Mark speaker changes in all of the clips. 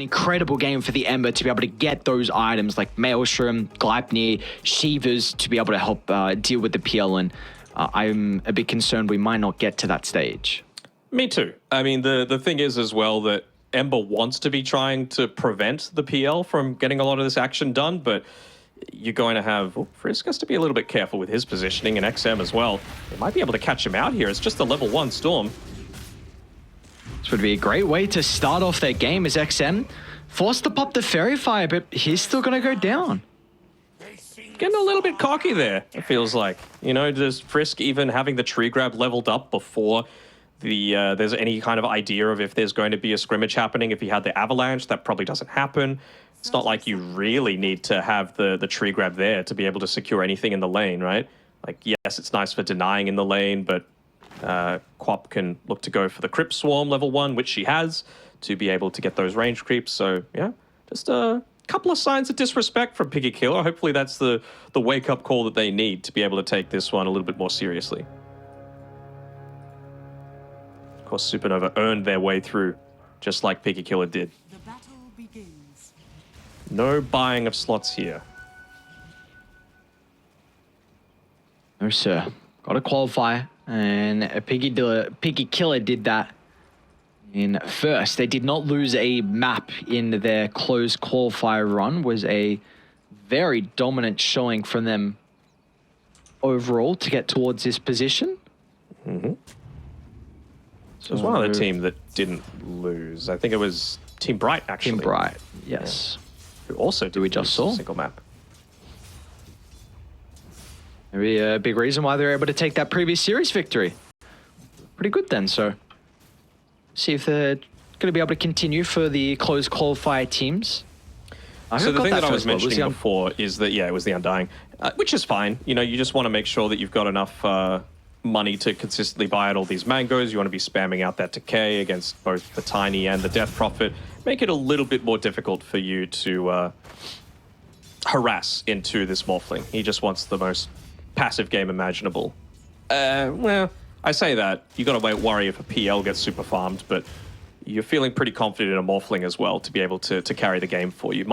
Speaker 1: An incredible game for the Ember to be able to get those items like Maelstrom, Gleipnir, Shivers to be able to help deal with the PL, and I'm a bit concerned we might not get to that stage.
Speaker 2: Me too. I mean, the thing is as well that Ember wants to be trying to prevent the PL from getting a lot of this action done, but you're going to have Frisk has to be a little bit careful with his positioning, and XM as well. They might be able to catch him out here. It's just a level 1 Storm.
Speaker 1: This would be a great way to start off their game as XM forced to pop the Fairy Fire, but he's still going to go down.
Speaker 2: Getting a little bit cocky there, it feels like. You know, does Frisk even having the tree grab leveled up before there's any kind of idea of if there's going to be a scrimmage happening? If he had the Avalanche, that probably doesn't happen. It's not like you really need to have the tree grab there to be able to secure anything in the lane, right? Like, yes, it's nice for denying in the lane, but Quap can look to go for the Crypt Swarm level 1, which she has, to be able to get those range creeps. So, yeah, just a couple of signs of disrespect from Piggy Killer. Hopefully that's the wake-up call that they need to be able to take this one a little bit more seriously. Of course, Supernova earned their way through, just like Piggy Killer did.
Speaker 3: The battle begins.
Speaker 2: No buying of slots here.
Speaker 1: No, sir. Got to qualify, and Piggy Killer did that in first. They did not lose a map in their closed qualifier run. Was a very dominant showing from them overall to get towards this position.
Speaker 2: Mm-hmm. So it was one of the team that didn't lose. I think it was Team Bright, actually.
Speaker 1: Team Bright, yes.
Speaker 2: Yeah. Who also did
Speaker 1: we just saw
Speaker 2: a single map.
Speaker 1: Maybe a big reason why they were able to take that previous series victory. Pretty good then, so see if they're going to be able to continue for the closed qualifier teams.
Speaker 2: So the thing that I was mentioning before is that, yeah, it was the Undying, which is fine. You know, you just want to make sure that you've got enough money to consistently buy out all these mangoes. You want to be spamming out that decay against both the Tiny and the Death Prophet. Make it a little bit more difficult for you to harass into this Morphling. He just wants the most passive game imaginable. Well, I say that. You got to worry if a PL gets super farmed, but you're feeling pretty confident in a Morphling as well to be able to carry the game for you.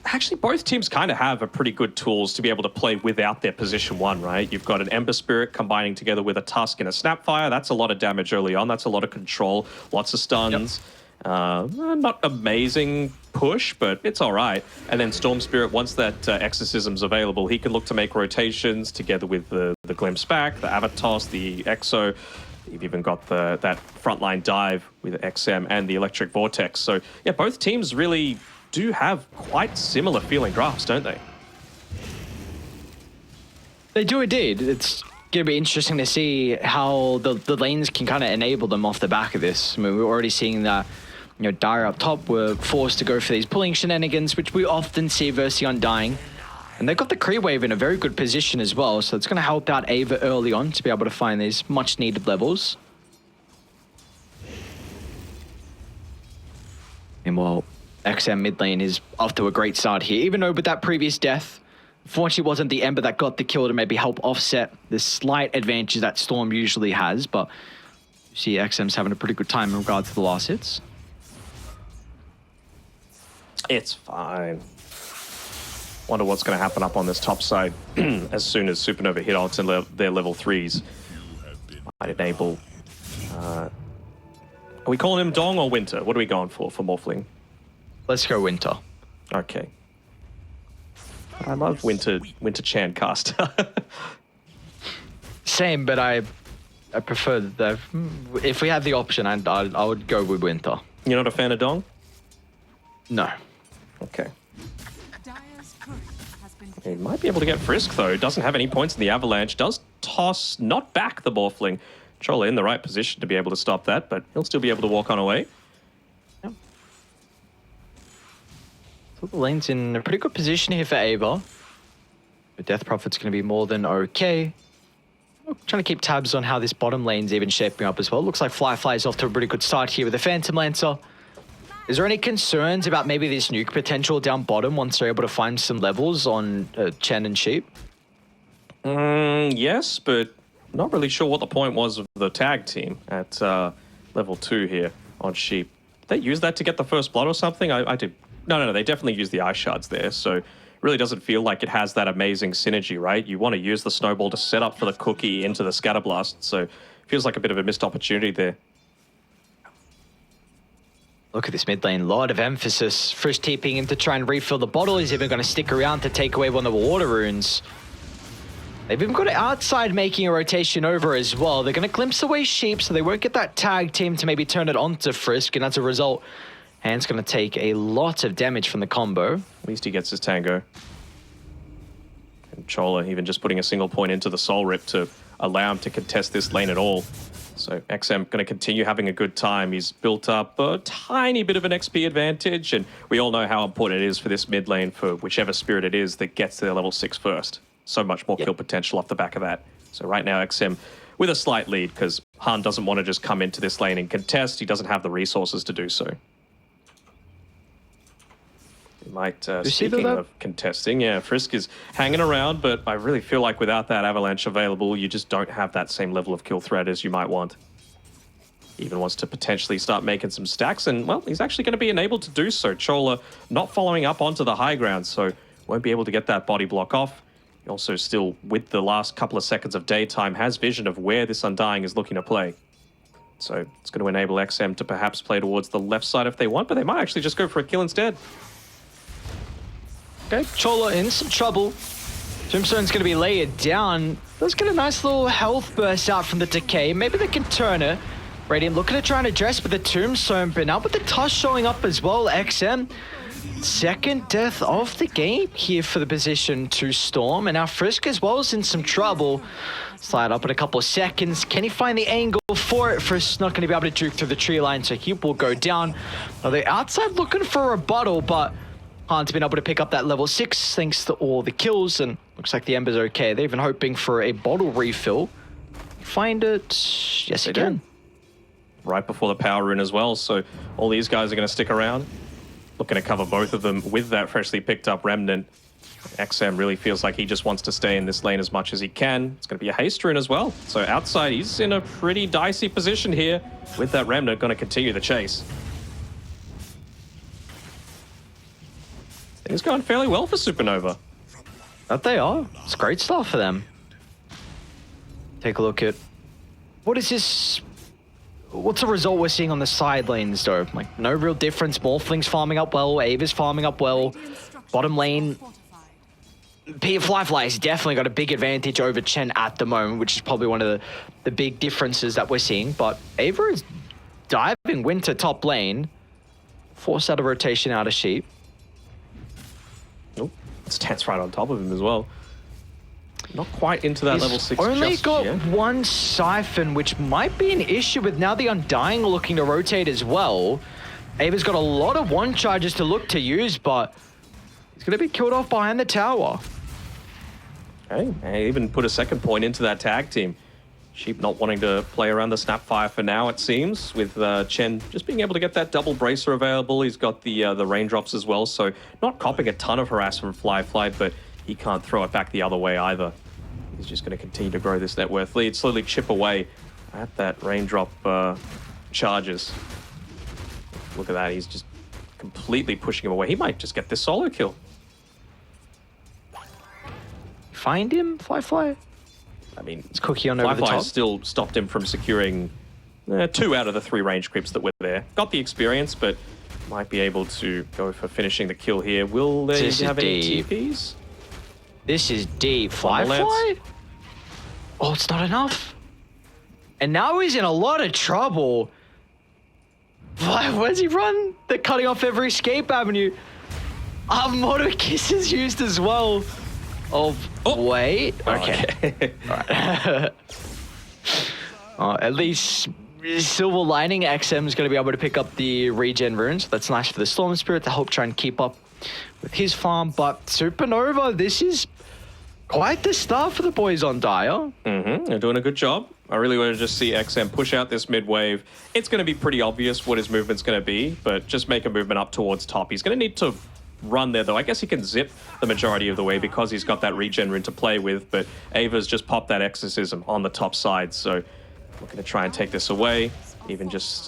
Speaker 2: Actually, both teams kind of have a pretty good tools to be able to play without their position 1, right? You've got an Ember Spirit combining together with a Tusk and a Snapfire. That's a lot of damage early on. That's a lot of control, lots of stuns. Yep. Not amazing push, but it's all right. And then Storm Spirit, once that Exorcism's available, he can look to make rotations together with the Glimpse back, the Avatos, the Exo. You've even got that frontline dive with XM and the Electric Vortex. So, yeah, both teams really do have quite similar feeling drafts, don't they?
Speaker 1: They do indeed. It's going to be interesting to see how the lanes can kind of enable them off the back of this. I mean, we're already seeing that, you know, Dire up top were forced to go for these pulling shenanigans, which we often see versus the Undying. And they've got the Kree Wave in a very good position as well, so it's going to help out Ava early on to be able to find these much-needed levels. Meanwhile, XM mid lane is off to a great start here, even though with that previous death, unfortunately wasn't the Ember that got the kill to maybe help offset the slight advantage that Storm usually has, but you see XM's having a pretty good time in regards to the last hits.
Speaker 2: It's fine. Wonder what's going to happen up on this top side as soon as Supernova hit ults and their level 3s. Might enable... are we calling him Dong or Winter? What are we going for Morphling?
Speaker 1: Let's go Winter.
Speaker 2: Okay. I love Winter Chan cast.
Speaker 1: Same, but I prefer that. If we had the option, I would go with Winter.
Speaker 2: You're not a fan of Dong?
Speaker 1: No.
Speaker 2: Okay. He might be able to get Frisk, though. Doesn't have any points in the Avalanche. Does toss, not back the Morphling. Troller in the right position to be able to stop that, but he'll still be able to walk on away.
Speaker 1: Yep. So the lane's in a pretty good position here for Ava. The Death Prophet's going to be more than okay. We're trying to keep tabs on how this bottom lane's even shaping up as well. Looks like Fly's off to a pretty good start here with the Phantom Lancer. Is there any concerns about maybe this nuke potential down bottom once they're able to find some levels on Chen and Sheep?
Speaker 2: Yes, but not really sure what the point was of the tag team at level 2 here on Sheep. they use that to get the first blood or something? I did. No, they definitely use the ice shards there. So really doesn't feel like it has that amazing synergy, right? You want to use the snowball to set up for the cookie into the scatterblast. So feels like a bit of a missed opportunity there.
Speaker 1: Look at this mid lane, a lot of emphasis. Frisch TPing in to try and refill the bottle. He's even going to stick around to take away one of the water runes. They've even got it outside making a rotation over as well. They're going to glimpse away Sheep, so they won't get that tag team to maybe turn it onto Frisch, and as a result, Hand's going to take a lot of damage from the combo.
Speaker 2: At least he gets his tango. And Chola even just putting a single point into the Soul Rip to allow him to contest this lane at all. So XM going to continue having a good time. He's built up a tiny bit of an XP advantage, and we all know how important it is for this mid lane for whichever spirit it is that gets to their level 6 first. So much more kill potential off the back of that. So right now XM with a slight lead because Han doesn't want to just come into this lane and contest. He doesn't have the resources to do so. He might, speaking of contesting, yeah, Frisk is hanging around, but I really feel like without that Avalanche available, you just don't have that same level of kill threat as you might want. He even wants to potentially start making some stacks, and, well, he's actually going to be enabled to do so. Chola not following up onto the high ground, so won't be able to get that body block off. He also still, with the last couple of seconds of daytime, has vision of where this Undying is looking to play. So it's going to enable XM to perhaps play towards the left side if they want, but they might actually just go for a kill instead.
Speaker 1: Okay, Chola in some trouble. Tombstone's going to be layered down. Let's get a nice little health burst out from the Decay. Maybe they can turn it. Radiant looking to try and address with the Tombstone, but now with the Tush showing up as well, XM. Second death of the game here for the position to Storm. And now Frisk as well is in some trouble. Slide up in a couple of seconds. Can he find the angle for it? Frisk's not going to be able to juke through the tree line, so he will go down. Now they're outside looking for a rebuttal, but Han's been able to pick up that level 6 thanks to all the kills, and looks like the Ember's okay. They're even hoping for a bottle refill. Find it. Yes, again.
Speaker 2: Right before the power rune as well, so all these guys are going to stick around. Looking to cover both of them with that freshly picked up Remnant. XM really feels like he just wants to stay in this lane as much as he can. It's going to be a haste rune as well. So outside, he's in a pretty dicey position here with that Remnant going to continue the chase. Things going fairly well for Supernova.
Speaker 1: That they are. It's great stuff for them. Take a look at what is this? What's the result we're seeing on the side lanes though? Like no real difference. Morphling's farming up well. Ava's farming up well. Bottom lane, Fly's definitely got a big advantage over Chen at the moment, which is probably one of the big differences that we're seeing. But Ava is diving Winter top lane. Force out of rotation out of Sheep.
Speaker 2: Nope. Stands right on top of him as well. Not quite into that level 6
Speaker 1: only
Speaker 2: just
Speaker 1: got
Speaker 2: yet.
Speaker 1: one Siphon, which might be an issue with now the Undying looking to rotate as well. Ava's got a lot of one charges to look to use, but he's going to be killed off behind the tower.
Speaker 2: Okay, and even put a second point into that tag team. Sheep not wanting to play around the Snapfire for now, it seems, with Chen just being able to get that double bracer available. He's got the raindrops as well, so not copping a ton of harass from Fly, but he can't throw it back the other way either. He's just going to continue to grow this net worth lead, slowly chip away at that raindrop charges. Look at that, he's just completely pushing him away. He might just get this solo kill.
Speaker 1: Find him, Fly.
Speaker 2: I mean,
Speaker 1: it's Cookie on over the top.
Speaker 2: Still stopped him from securing 2 out of the 3 range creeps that were there. Got the experience, but might be able to go for finishing the kill here. Will they have any TPs?
Speaker 1: This is deep. Fly? Oh, it's not enough. And now he's in a lot of trouble. Where's he run? They're cutting off every escape avenue. Moto Kiss is used as well. Wait. Okay. All right. At least silver lining, XM is going to be able to pick up the regen runes. That's nice for the Storm Spirit to help try and keep up with his farm. But Supernova, this is quite the start for the boys on Dire.
Speaker 2: They're doing a good job. I really want to just see XM push out this mid wave. It's going to be pretty obvious what his movement's going to be, but just make a movement up towards top. He's going to need to run there, though. I guess he can zip the majority of the way because he's got that regen rune to play with, but Ava's just popped that exorcism on the top side, so looking to try and take this away. Even just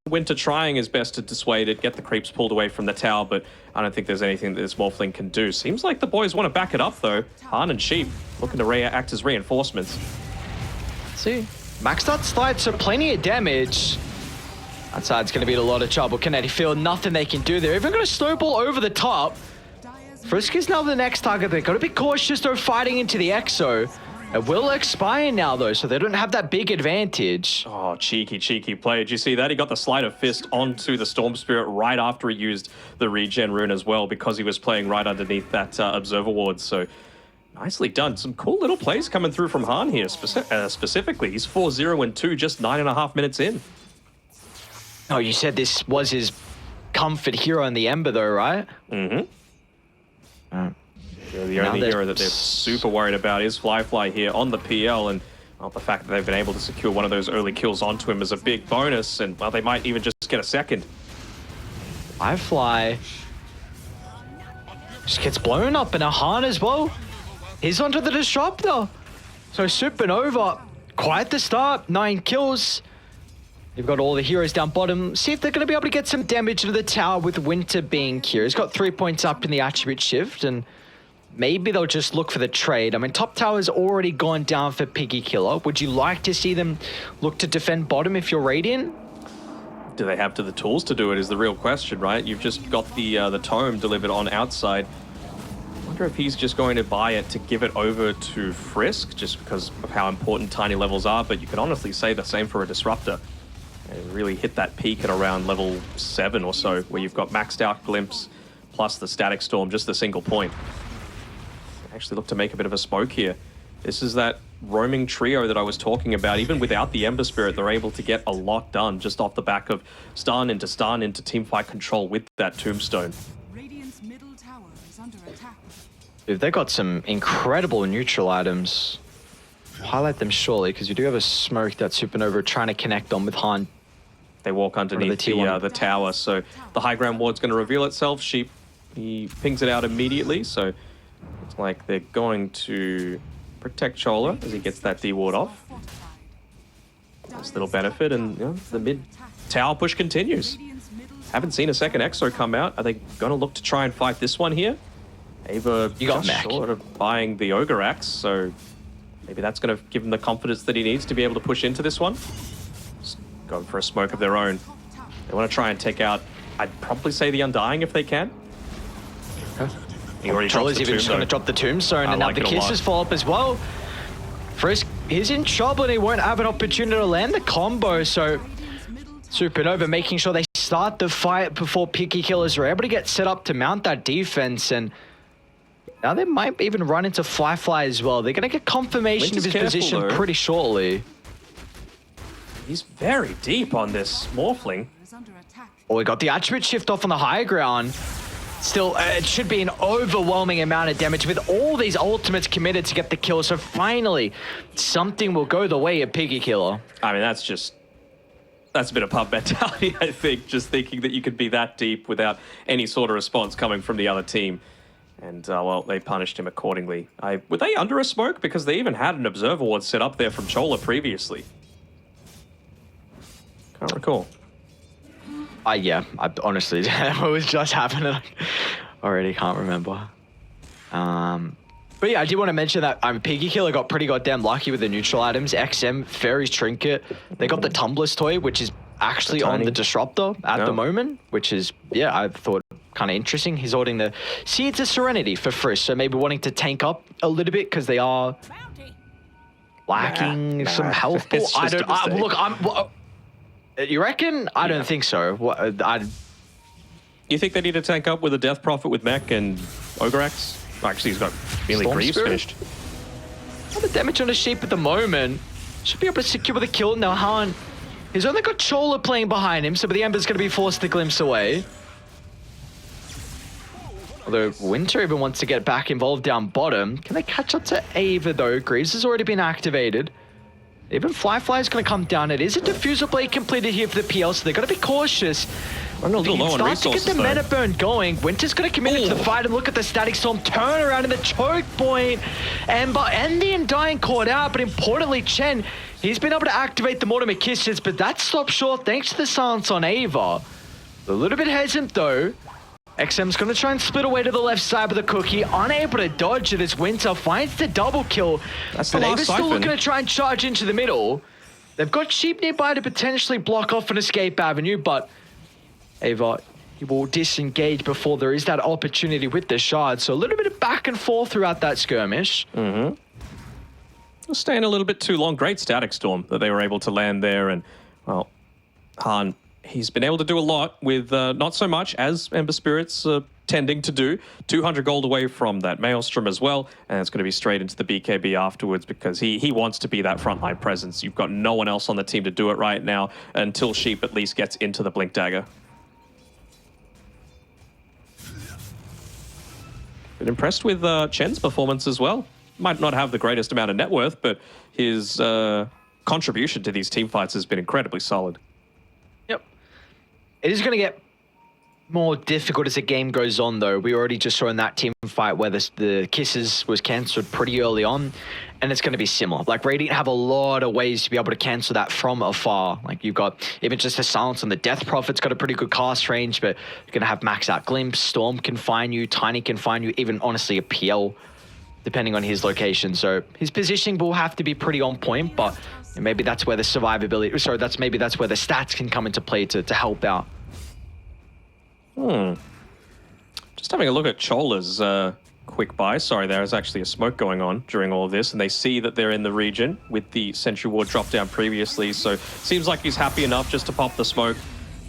Speaker 2: Winter trying his best to dissuade it, get the creeps pulled away from the tower, but I don't think there's anything that this Morphling can do. Seems like the boys want to back it up, though. Han and Sheep looking to act as reinforcements.
Speaker 1: See, maxed out slide, so plenty of damage. That side's going to be in a lot of trouble. Kinetic Field, nothing they can do. They're even going to snowball over the top. Frisk is now the next target. They've got to be cautious, though, fighting into the Exo. It will expire now, though, so they don't have that big advantage.
Speaker 2: Oh, cheeky play. Did you see that? He got the Sleight of Fist onto the Storm Spirit right after he used the regen rune as well, because he was playing right underneath that Observer Ward. So nicely done. Some cool little plays coming through from Han here, specifically. He's 4-0-2, just 9.5 minutes in.
Speaker 1: Oh, you said this was his comfort hero in the Ember, though, right?
Speaker 2: Mm-hmm. The only hero that they're super worried about is Fly here on the PL, and well, the fact that they've been able to secure one of those early kills onto him is a big bonus, and well, they might even just get a second.
Speaker 1: Fly just gets blown up, and a Han as well. He's onto the Disruptor. So Supernova, quite the start, 9 kills. You've got all the heroes down bottom. See if they're going to be able to get some damage into the tower with Winter being here. He's got 3 points up in the attribute shift, and maybe they'll just look for the trade. I mean, top tower's already gone down for Piggy Killer. Would you like to see them look to defend bottom if you're Radiant?
Speaker 2: Do they have the tools to do it is the real question, right? You've just got the tome delivered on outside. I wonder if he's just going to buy it to give it over to Frisk, just because of how important tiny levels are, but you can honestly say the same for a Disruptor. And really hit that peak at around level 7 or so, where you've got maxed out Glimpse plus the Static Storm, just a single point. Actually look to make a bit of a smoke here. This is that roaming trio that I was talking about. Even without the Ember Spirit, they're able to get a lot done just off the back of stun into teamfight control with that Tombstone.
Speaker 3: Radiant's middle tower is under attack.
Speaker 1: If they got some incredible neutral items, highlight them surely, because you do have a smoke that Supernova trying to connect on with Han.
Speaker 2: They walk underneath the tower, so the high ground ward's going to reveal itself. Sheep, he pings it out immediately, so it's like they're going to protect Chola as he gets that D ward off. Nice little benefit, and you know, the mid tower push continues. Haven't seen a second Exo come out. Are they going to look to try and fight this one here? Ava just short of buying the Ogre Axe, so maybe that's going to give him the confidence that he needs to be able to push into this one. Just going for a smoke of their own. They want to try and take out, I'd probably say the Undying if they can.
Speaker 1: Okay.
Speaker 2: He already
Speaker 1: Troller's even just going to drop the Tombstone, and now the Kisses fall up as well. Frisk is in trouble, and he won't have an opportunity to land the combo, so Supernova making sure they start the fight before Piggy Killers are able to get set up to mount that defense, and now they might even run into Fly as well. They're going to get confirmation of his position pretty shortly.
Speaker 2: He's very deep on this Morphling.
Speaker 1: Oh, we got the attribute shift off on the high ground. Still, it should be an overwhelming amount of damage with all these ultimates committed to get the kill. So finally, something will go the way of Piggy Killer.
Speaker 2: I mean, that's a bit of pub mentality, I think. Just thinking that you could be that deep without any sort of response coming from the other team. And, well, they punished him accordingly. Were they under a smoke? Because they even had an Observer Ward set up there from Chola previously. Can't recall.
Speaker 1: Yeah, I honestly, what was just happening? I already can't remember. But yeah, I did want to mention that Piggy Killer got pretty goddamn lucky with the neutral items. XM, Fairy's Trinket. They got the Tumbler's Toy, which is actually on the Disruptor at the moment, which is, yeah, I thought kind of interesting. He's holding the Seeds of Serenity for Frisk, so maybe wanting to tank up a little bit because they are lacking some health. You reckon? I don't think so.
Speaker 2: You think they need to tank up with a Death Prophet with Mech and Ogre Axe? Actually, he's got Melee Greaves finished.
Speaker 1: All the damage on a Sheep at the moment. Should be able to secure the kill. Now, Han, he's only got Chola playing behind him, so the Ember's going to be forced to glimpse away. Although Winter even wants to get back involved down bottom. Can they catch up to Ava, though? Greaves has already been activated. Even Fly is going to come down. It is a Diffuser Blade completed here for the PL, so they've got to be cautious.
Speaker 2: Running a little low on resources,
Speaker 1: to get the mana burn going. Winter's going to commit it to the fight, and look at the Static Storm turn around in the choke point. Ember and the Undying caught out, but importantly, Chen, He's been able to activate the Mortimer Kisses, but that stopped short thanks to the silence on Ava. A little bit hesitant though. XM's going to try and split away to the left side with the cookie, unable to dodge it as Winter finds the double kill.
Speaker 2: That's the
Speaker 1: but
Speaker 2: last
Speaker 1: Ava's still looking to try and charge into the middle. They've got Sheep nearby to potentially block off an escape avenue, but Ava, he will disengage before there is that opportunity with the shard. So a little bit of back and forth throughout that skirmish.
Speaker 2: Staying a little bit too long. Great static storm that they were able to land there. And, well, Han, he's been able to do a lot with not so much as Ember Spirits tending to do. 200 gold away from that Maelstrom as well, and it's going to be straight into the BKB afterwards because he wants to be that frontline presence. You've got no one else on the team to do it right now until Sheep at least gets into the Blink Dagger. Been impressed with Chen's performance as well. Might not have the greatest amount of net worth, but his contribution to these team fights has been incredibly solid.
Speaker 1: Yep. It is going to get more difficult as the game goes on, though. We already just saw in that team fight where the Kisses was cancelled pretty early on, and it's going to be similar. Like, Radiant have a lot of ways to be able to cancel that from afar. Like, you've got even just a silence on the Death Prophet's got a pretty good cast range, but you're going to have max out Glimpse, Storm can find you, Tiny can find you, even honestly a PL, depending on his location. So his positioning will have to be pretty on point, but maybe that's where the survivability, sorry, maybe that's where the stats can come into play to help out.
Speaker 2: Just having a look at Chola's quick buy. Sorry, there is actually a smoke going on during all of this, and they see that they're in the region with the Sentry Ward drop down previously, so seems like he's happy enough just to pop the smoke,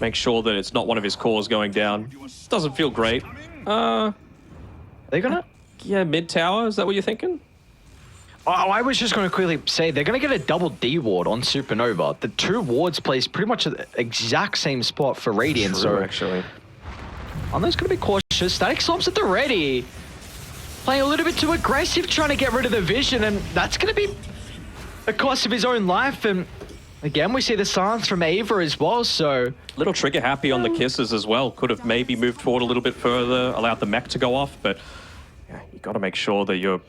Speaker 2: make sure that it's not one of his cores going down. Doesn't feel great.
Speaker 1: Are they gonna?
Speaker 2: Yeah, mid tower, is that what you're thinking?
Speaker 1: Oh, I was just going to quickly say, they're going to get a double D ward on Supernova. The two wards placed pretty much at the exact same spot for Radiant.
Speaker 2: True,
Speaker 1: so
Speaker 2: actually.
Speaker 1: Arno's going to be cautious. Static Storm's at the ready. Playing a little bit too aggressive, trying to get rid of the vision, and that's going to be a cost of his own life. And again, we see the silence from Ava as well, so...
Speaker 2: Little trigger happy on the Kisses as well. Could have maybe moved forward a little bit further, allowed the mech to go off, but yeah, you got to make sure that you're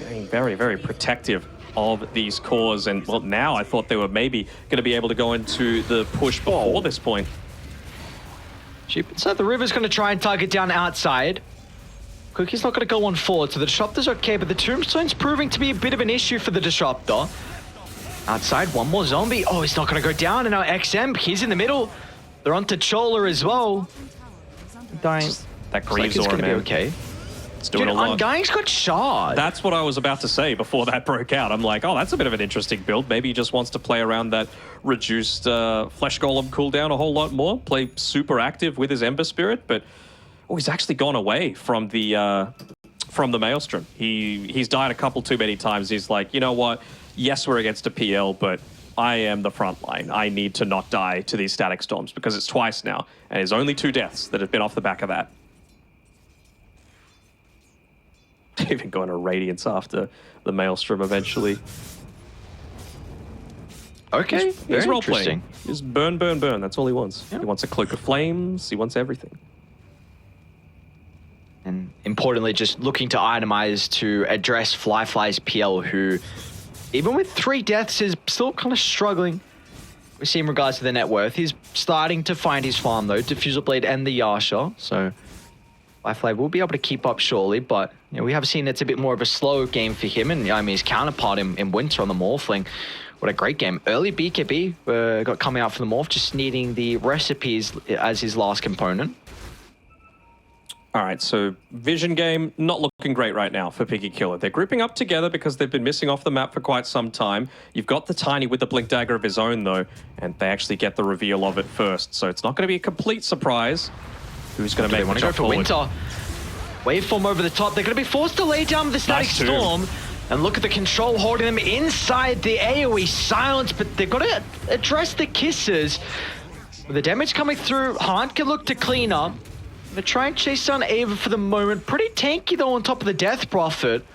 Speaker 2: being very, very protective of these cores. And well, now I thought they were maybe going to be able to go into the push before this point.
Speaker 1: Sheep inside the river's going to try and target down outside. Cookie's not going to go on forward, so the Disruptor's okay, but the Tombstone's proving to be a bit of an issue for the Disruptor. Outside, one more zombie. Oh, he's not going to go down, and now XM, he's in the middle. They're onto Chola as well. Dying.
Speaker 2: That Greaves aura,
Speaker 1: going to be okay.
Speaker 2: It's doing a lot.
Speaker 1: Undying's got shard.
Speaker 2: That's what I was about to say before that broke out. I'm like, oh, that's a bit of an interesting build. Maybe he just wants to play around that reduced Flesh Golem cooldown a whole lot more. Play super active with his Ember Spirit, but oh, he's actually gone away from the Maelstrom. He's died a couple too many times. He's like, you know what? Yes, we're against a PL, but I am the front line. I need to not die to these Static Storms because it's twice now, and there's only 2 deaths that have been off the back of that. Even going to Radiance after the Maelstrom eventually.
Speaker 1: Okay,
Speaker 2: he's role-playing. Just burn, burn, burn. That's all he wants. Yep. He wants a Cloak of Flames. He wants everything.
Speaker 1: And importantly, just looking to itemize to address Fly's PL, who, even with 3 deaths, is still kind of struggling. We see in regards to the net worth. He's starting to find his farm, though. Diffusal Blade and the Yasha. So Fly will be able to keep up surely, but you know, we have seen it's a bit more of a slow game for him, and I mean, his counterpart in Winter on the Morphling. What a great game. Early BKB got coming out for the Morph, just needing the recipes as his last component.
Speaker 2: All right, so Vision game, not looking great right now for Piggy Killer. They're grouping up together because they've been missing off the map for quite some time. You've got the Tiny with the Blink Dagger of his own, though, and they actually get the reveal of it first. So it's not going to be a complete surprise. Who's going to make the jump forward?
Speaker 1: Winter. Waveform over the top. They're going to be forced to lay down with the Static Storm. And look at the control holding them inside the AoE silence, but they've got to address the Kisses. With the damage coming through, Han can look to clean up. They're trying to chase down Ava for the moment. Pretty tanky, though, on top of the Death Prophet.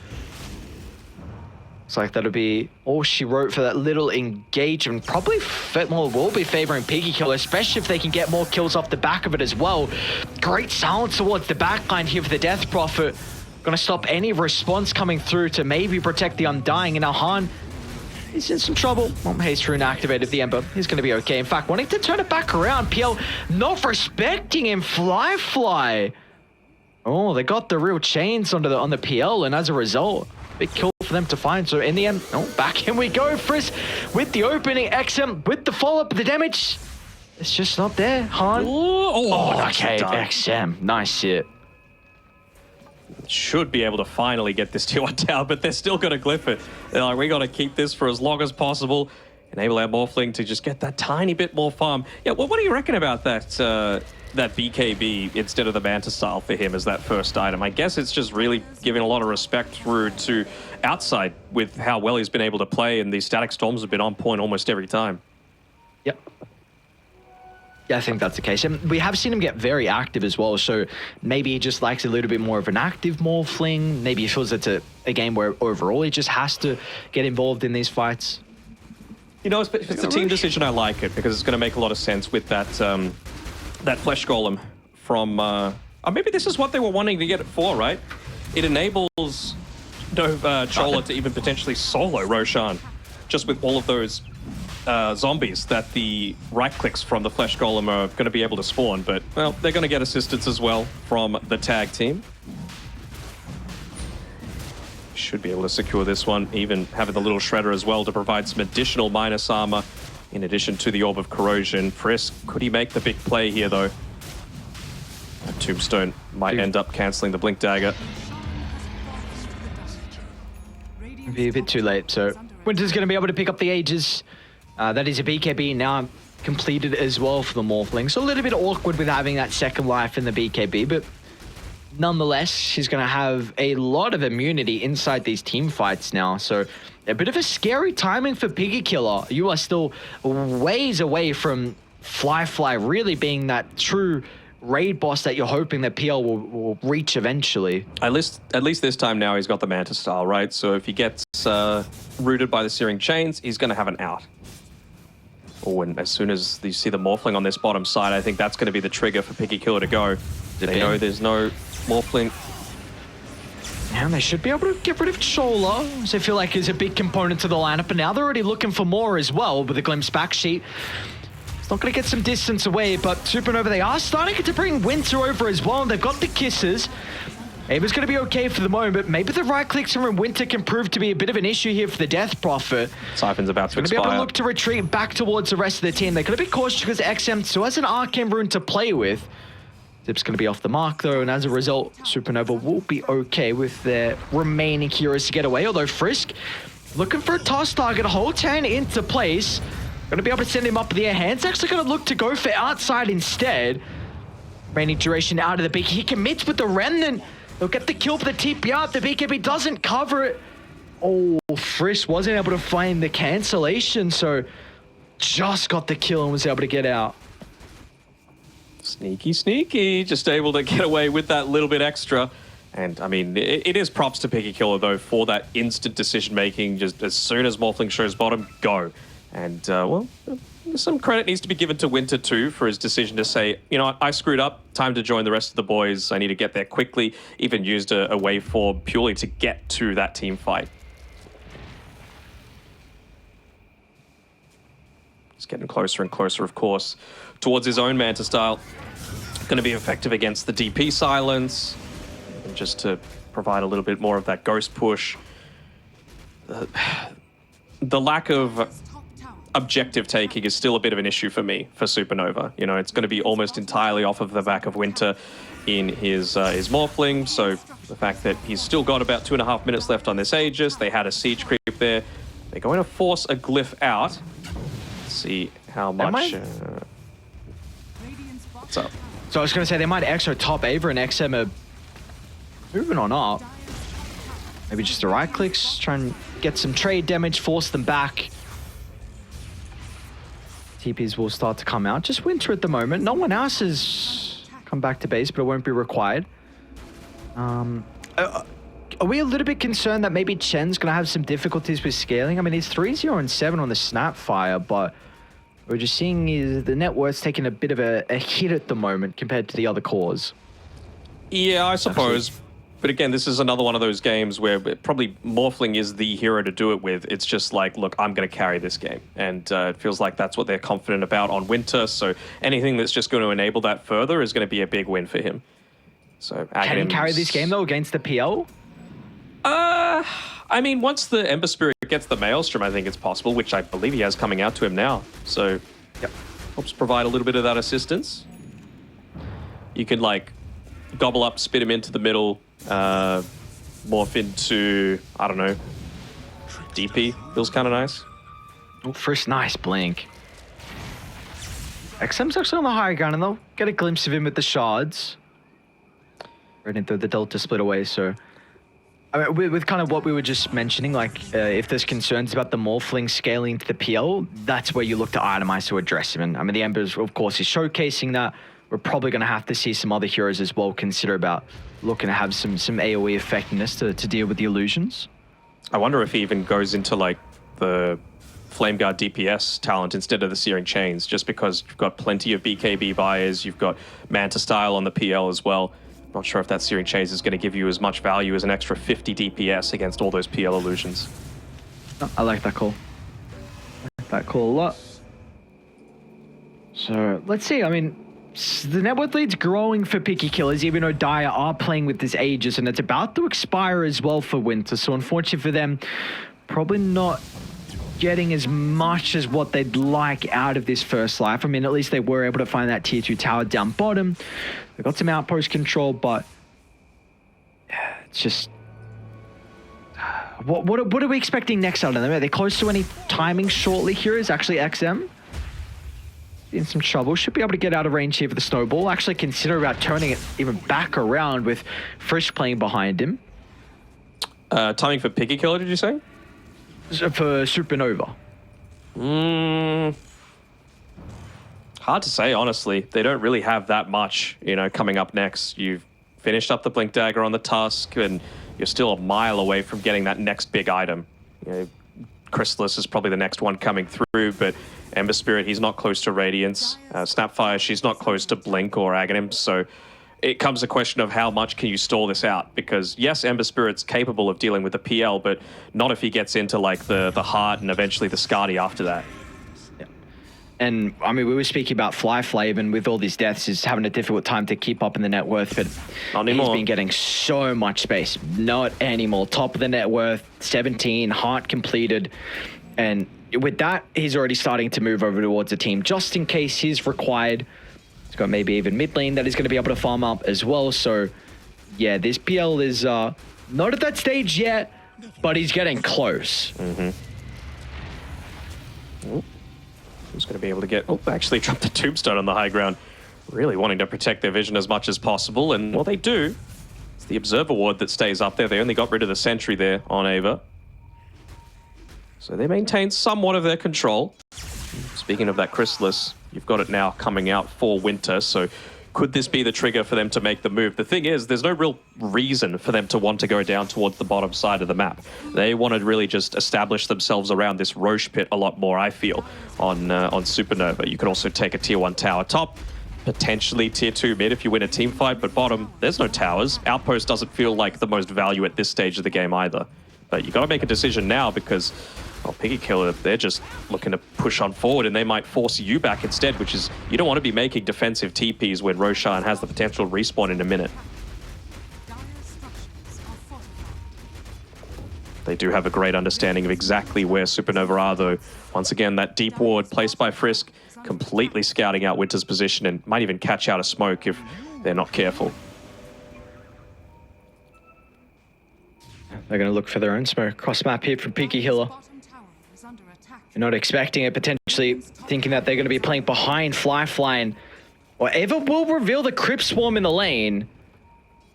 Speaker 1: Looks like that'll be all she wrote for that little engagement. Probably will be favoring Piggy Killer, especially if they can get more kills off the back of it as well. Great silence towards the backline here for the Death Prophet. Going to stop any response coming through to maybe protect the Undying. And now Han he's in some trouble. Well, Haste Rune activated the Ember. He's going to be okay. In fact, wanting to turn it back around. PL not respecting him. Fly. Oh, they got the real chains on the PL, and as a result, big kill for them to find. So in the end, back in we go. Frisk with the opening, XM with the follow-up, the damage. It's just not there, Han. Okay, XM. Nice shit.
Speaker 2: Should be able to finally get this T1 down, but they're still going to glyph it. They're like, we got to keep this for as long as possible. Enable our Morphling to just get that tiny bit more farm. Yeah, what do you reckon about that that BKB instead of the Manta style for him as that first item? I guess it's just really giving a lot of respect through to outside with how well he's been able to play, and these static storms have been on point almost every time.
Speaker 1: Yep. Yeah, I think that's the case. And we have seen him get very active as well, so maybe he just likes a little bit more of an active Morphling. Maybe he feels it's a game where overall he just has to get involved in these fights.
Speaker 2: You know, if it's a team decision, I like it, because it's going to make a lot of sense with that that Flesh Golem from... maybe this is what they were wanting to get it for, right? It enables Chola to even potentially solo Roshan, just with all of those zombies that the right clicks from the Flesh Golem are going to be able to spawn. But, well, they're going to get assistance as well from the tag team. Should be able to secure this one, even having the little shredder as well to provide some additional minus armor in addition to the Orb of Corrosion. Frisk, could he make the big play here, though? That Tombstone might end up cancelling the Blink Dagger.
Speaker 1: Be a bit too late, so Winter's going to be able to pick up the Aegis. That is a BKB now completed as well for the Morphling. So a little bit awkward with having that second life in the BKB, but nonetheless, she's going to have a lot of immunity inside these team fights now. So a bit of a scary timing for Piggy Killer. You are still ways away from Fly really being that true raid boss that you're hoping that PL will reach eventually.
Speaker 2: At least this time now he's got the Manta style, right? So if he gets rooted by the Searing Chains, he's going to have an out. Oh, and as soon as you see the Morphling on this bottom side, I think that's going to be the trigger for Piggy Killer to go. They know there's no Morphling.
Speaker 1: And they should be able to get rid of Chola, which I feel like is a big component to the lineup. But now they're already looking for more as well with the Glimpse back sheet. It's not going to get some distance away, but Supernova, they are starting to bring Winter over as well. And they've got the kisses. Ava's going to be okay for the moment, but maybe the right clicks from Winter can prove to be a bit of an issue here for the Death Prophet.
Speaker 2: Siphon's about to expire.
Speaker 1: Going to be able to look to retreat back towards the rest of the team. They're going to be cautious because XM still has an Arcane Rune to play with. Zip's going to be off the mark though, and as a result, Supernova will be okay with their remaining heroes to get away. Although Frisk, looking for a toss target, hold 10 into place. Going to be able to send him up the air. Hand's actually going to look to go for outside instead. Remaining duration out of the beak. He commits with the Remnant. They'll get the kill for the TPR. The BKB doesn't cover it. Oh, Frisk wasn't able to find the cancellation, so just got the kill and was able to get out.
Speaker 2: Sneaky. Just able to get away with that little bit extra. And, I mean, it is props to Piggy Killer, though, for that instant decision-making. Just as soon as Morphling shows bottom, go. And, well, some credit needs to be given to Winter, too, for his decision to say, you know what, I screwed up. Time to join the rest of the boys. I need to get there quickly. Even used a waveform purely to get to that team fight. He's getting closer and closer, of course, towards his own Manta style. Going to be effective against the DP silence. And just to provide a little bit more of that ghost push. The lack of objective taking is still a bit of an issue for me, for Supernova. You know, it's going to be almost entirely off of the back of Winter in his Morphling. So the fact that he's still got about 2.5 minutes left on this Aegis, they had a siege creep there. They're going to force a glyph out. Let's see how much... what's up?
Speaker 1: So I was going to say they might extra top Ava and XM are moving on up. Maybe just the right clicks, try and get some trade damage, force them back. TPs will start to come out. Just Winter at the moment. No one else has come back to base, but it won't be required. Are we a little bit concerned that maybe Chen's going to have some difficulties with scaling? I mean, he's 3-0 and 7 on the Snapfire, but we're just seeing the net worth's taking a bit of a hit at the moment compared to the other cores.
Speaker 2: Yeah, I suppose. But again, this is another one of those games where probably Morphling is the hero to do it with. It's just like, look, I'm going to carry this game. And it feels like that's what they're confident about on Winter. So anything that's just going to enable that further is going to be a big win for him. So
Speaker 1: can he carry this game, though, against the PL?
Speaker 2: I mean, once the Ember Spirit gets the Maelstrom, I think it's possible, which I believe he has coming out to him now. So, yep, helps provide a little bit of that assistance. You can, like, gobble up, spit him into the middle, morph into, I don't know, DP. Feels kind of nice.
Speaker 1: Oh, first nice blink. XM's actually on the higher ground, and they'll get a glimpse of him with the shards. Right into the Delta split away, so... I mean, with kind of what we were just mentioning, like, if there's concerns about the Morphling scaling to the PL, that's where you look to itemize to address him. And I mean, the Embers, of course, is showcasing that. We're probably going to have to see some other heroes as well consider about looking to have some AoE effectiveness to deal with the illusions.
Speaker 2: I wonder if he even goes into, like, the Flameguard DPS talent instead of the Searing Chains, just because you've got plenty of BKB buyers, you've got Manta Style on the PL as well. Not sure if that Searing Chains is going to give you as much value as an extra 50 DPS against all those PL illusions.
Speaker 1: I like that call. I like that call a lot. So, let's see. I mean, the net worth lead's growing for Piggy Killers, even though Dire are playing with this Aegis, and it's about to expire as well for Winter. So, unfortunately for them, probably not getting as much as what they'd like out of this first life. I mean, at least they were able to find that tier 2 tower down bottom. They got some outpost control, but it's just... What are we expecting next out of them? Are they close to any timing shortly here? Is actually XM in some trouble. Should be able to get out of range here for the snowball. Actually consider about turning it even back around with Frisch playing behind him.
Speaker 2: Timing for Piggy Killer, did you say?
Speaker 1: For Supernova.
Speaker 2: Hard to say, honestly. They don't really have that much, you know, coming up next. You've finished up the Blink Dagger on the Tusk, and you're still a mile away from getting that next big item. You know, Chrysalis is probably the next one coming through, but Ember Spirit, he's not close to Radiance. Snapfire, she's not close to Blink or Aghanim, so it comes a question of how much can you stall this out? Because yes, Ember Spirit's capable of dealing with the PL, but not if he gets into like the Heart and eventually the Skadi after that.
Speaker 1: Yeah. And I mean, we were speaking about Flyflave, and with all these deaths, he's having a difficult time to keep up in the net worth, but he's been getting so much space. Not anymore. Top of the net worth, 17, Heart completed. And with that, he's already starting to move over towards a team just in case he's required. He's got maybe even mid lane that he's going to be able to farm up as well. So, yeah, this PL is not at that stage yet, but he's getting close.
Speaker 2: Mm-hmm. He's going to be able to get... Oh, actually dropped the Tombstone on the high ground. Really wanting to protect their vision as much as possible. And, well, they do. It's the Observer Ward that stays up there. They only got rid of the Sentry there on Ava. So they maintain somewhat of their control. Speaking of that Chrysalis, you've got it now coming out for Winter, so could this be the trigger for them to make the move? The thing is, there's no real reason for them to want to go down towards the bottom side of the map. They want to really just establish themselves around this Roche pit a lot more, I feel, on Supernova. You could also take a tier 1 tower top, potentially tier 2 mid if you win a team fight, but bottom, there's no towers. Outpost doesn't feel like the most value at this stage of the game either. But you got to make a decision now because, well, Piggy Killer, they're just looking to push on forward, and they might force you back instead, which is, you don't want to be making defensive TPs when Roshan has the potential to respawn in a minute. They do have a great understanding of exactly where Supernova are, though. Once again, that deep ward placed by Frisk, completely scouting out Winter's position and might even catch out a smoke if they're not careful.
Speaker 1: They're going to look for their own smoke. Cross map here from Piggy Killer. You're not expecting it, potentially thinking that they're going to be playing behind Flyfly, or Eva will reveal the Crypt Swarm in the lane.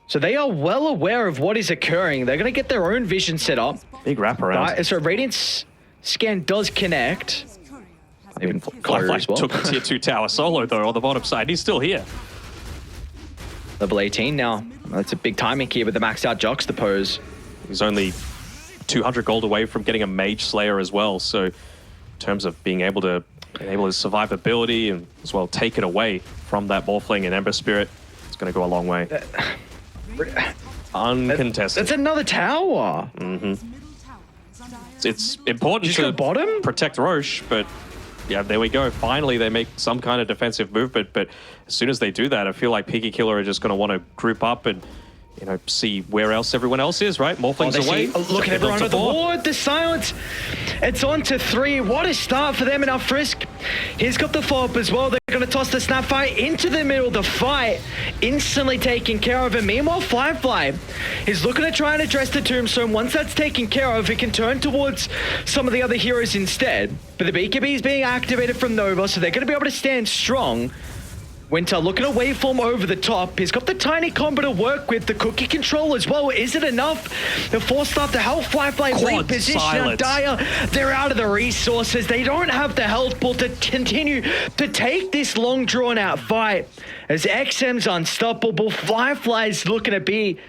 Speaker 1: So they are well aware of what is occurring. They're going to get their own vision set up.
Speaker 2: Big wraparound.
Speaker 1: So Radiance scan does connect.
Speaker 2: Even Flyfly well. Took a tier 2 tower solo, though, on the bottom side. He's still here.
Speaker 1: Level 18 now. That's a big timing here with the maxed out juxtapose.
Speaker 2: He's only 200 gold away from getting a Mage Slayer as well. So in terms of being able to enable his survivability and as well take it away from that Morphling and Ember Spirit, it's going to go a long way. Uncontested.
Speaker 1: That's another tower.
Speaker 2: It's important
Speaker 1: Just
Speaker 2: to
Speaker 1: go bottom?
Speaker 2: protect Roche, but yeah, there we go. Finally, they make some kind of defensive movement, but as soon as they do that, I feel like Piggy Killer are just going to want to group up and, you know, see where else everyone else is, right? Morphlings away.
Speaker 1: Look at everyone on the board. The silence. It's on to 3. What a start for them. And now Frisk, he's got the follow-up as well. They're going to toss the Snapfire into the middle. The fight instantly taken care of. And meanwhile, Firefly is looking to try and address the Tombstone. Once that's taken care of, it can turn towards some of the other heroes instead. But the BKB is being activated from Nova, so they're going to be able to stand strong. Winter looking at waveform over the top. He's got the tiny combo to work with, the cookie control as well. Is it enough? The force start to help Firefly reposition out Dire. They're out of the resources. They don't have the health pool to continue to take this long drawn out fight. As XM's unstoppable, Firefly's looking to be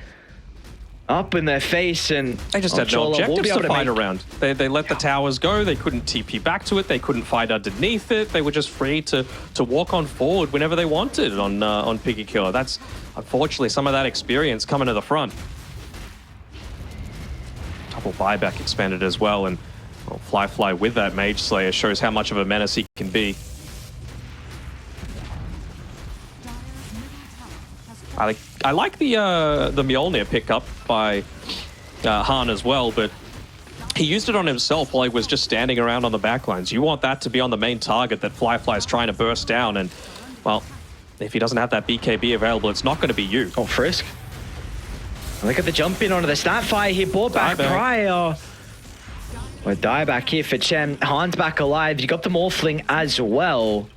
Speaker 1: up in their face, and
Speaker 2: they just had no objectives to fight around. They let the towers go. They couldn't TP back to it. They couldn't fight underneath it. They were just free to walk on forward whenever they wanted on Piggy Killer. That's unfortunately some of that experience coming to the front. Double buyback expanded as well, and well, Firefly with that Mage Slayer shows how much of a menace he can be. I like the Mjolnir pickup by Han as well, but he used it on himself while he was just standing around on the backlines. You want that to be on the main target that Firefly's trying to burst down, and, well, if he doesn't have that BKB available, it's not going to be you.
Speaker 1: Oh, Frisk. Look at the jump in onto the Snapfire here, brought back prior. Well, die back here for Chen. Han's back alive. You got the Morphling as well.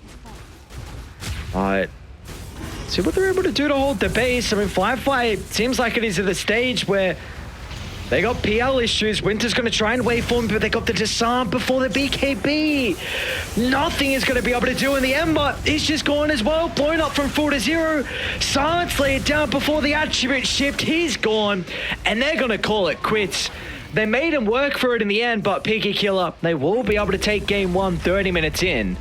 Speaker 1: See what they're able to do to hold the base. I mean, Firefly seems like it is at the stage where they got PL issues. Winter's going to try and waveform, but they got the disarm before the BKB. Nothing is going to be able to do in the Ember. He's just gone as well, blown up from 4 to 0. Silence laid down before the attribute shift. He's gone, and they're going to call it quits. They made him work for it in the end, but Piggy Killer, they will be able to take game 1 30 minutes in.